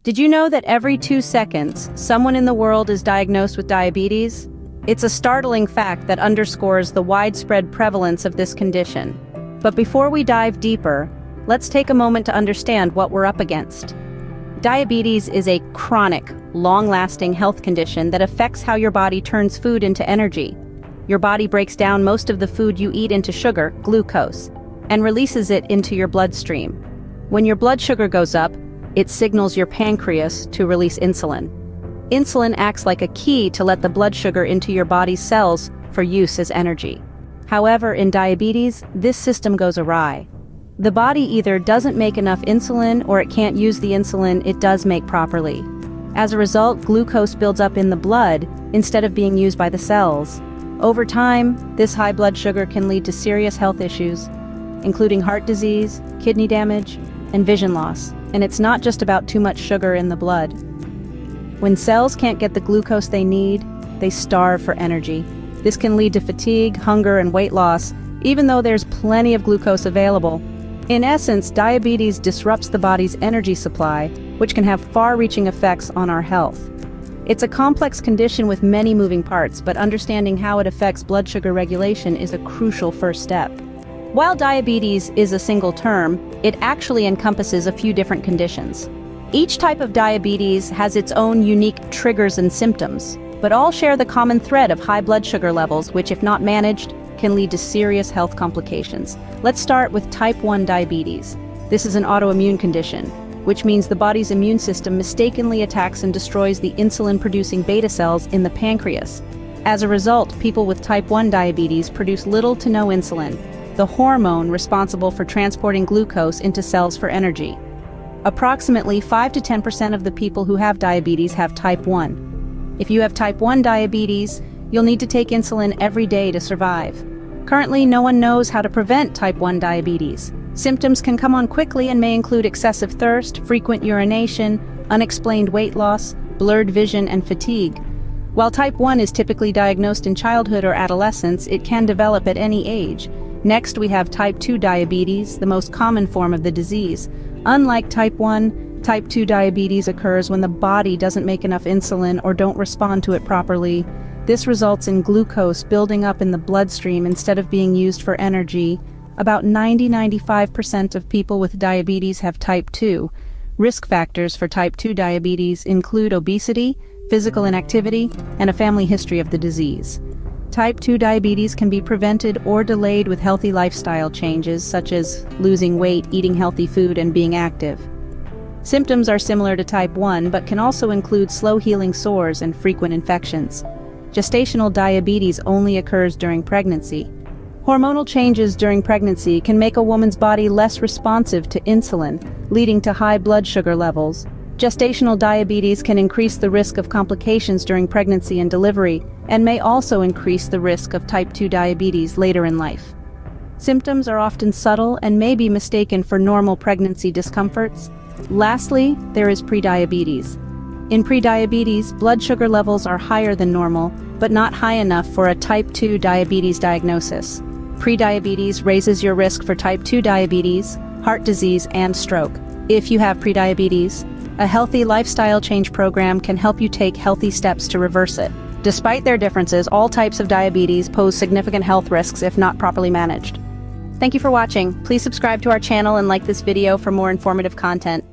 Did you know that every 2 seconds, someone in the world is diagnosed with diabetes? It's a startling fact that underscores the widespread prevalence of this condition. But before we dive deeper, let's take a moment to understand what we're up against. Diabetes is a chronic, long-lasting health condition that affects how your body turns food into energy. Your body breaks down most of the food you eat into sugar, glucose, and releases it into your bloodstream. When your blood sugar goes up, it signals your pancreas to release insulin. Insulin acts like a key to let the blood sugar into your body's cells for use as energy. However, in diabetes, this system goes awry. The body either doesn't make enough insulin or it can't use the insulin it does make properly. As a result, glucose builds up in the blood instead of being used by the cells. Over time, this high blood sugar can lead to serious health issues, including heart disease, kidney damage, and vision loss. And it's not just about too much sugar in the blood. When cells can't get the glucose they need, they starve for energy. This can lead to fatigue, hunger, and weight loss, even though there's plenty of glucose available. In essence, diabetes disrupts the body's energy supply, which can have far-reaching effects on our health. It's a complex condition with many moving parts, but understanding how it affects blood sugar regulation is a crucial first step. While diabetes is a single term, it actually encompasses a few different conditions. Each type of diabetes has its own unique triggers and symptoms, but all share the common thread of high blood sugar levels, which, if not managed, can lead to serious health complications. Let's start with type 1 diabetes. This is an autoimmune condition, which means the body's immune system mistakenly attacks and destroys the insulin-producing beta cells in the pancreas. As a result, people with type 1 diabetes produce little to no insulin, the hormone responsible for transporting glucose into cells for energy. Approximately 5 to 10% of the people who have diabetes have type 1. If you have type 1 diabetes, you'll need to take insulin every day to survive. Currently, no one knows how to prevent type 1 diabetes. Symptoms can come on quickly and may include excessive thirst, frequent urination, unexplained weight loss, blurred vision, and fatigue. While type 1 is typically diagnosed in childhood or adolescence, it can develop at any age. Next, we have type 2 diabetes, the most common form of the disease. Unlike type 1, type 2 diabetes occurs when the body doesn't make enough insulin or don't respond to it properly. This results in glucose building up in the bloodstream instead of being used for energy. About 90–95% of people with diabetes have type 2. Risk factors for type 2 diabetes include obesity, physical inactivity, and a family history of the disease. Type 2 diabetes can be prevented or delayed with healthy lifestyle changes such as losing weight, eating healthy food, and being active. Symptoms are similar to type 1 but can also include slow-healing sores and frequent infections. Gestational diabetes only occurs during pregnancy. Hormonal changes during pregnancy can make a woman's body less responsive to insulin, leading to high blood sugar levels. Gestational diabetes can increase the risk of complications during pregnancy and delivery, and may also increase the risk of type 2 diabetes later in life. Symptoms are often subtle and may be mistaken for normal pregnancy discomforts. Lastly, there is prediabetes. In prediabetes, blood sugar levels are higher than normal, but not high enough for a type 2 diabetes diagnosis. Prediabetes raises your risk for type 2 diabetes, heart disease, and stroke. If you have prediabetes, a healthy lifestyle change program can help you take healthy steps to reverse it. Despite their differences, all types of diabetes pose significant health risks if not properly managed. Thank you for watching. Please subscribe to our channel and like this video for more informative content.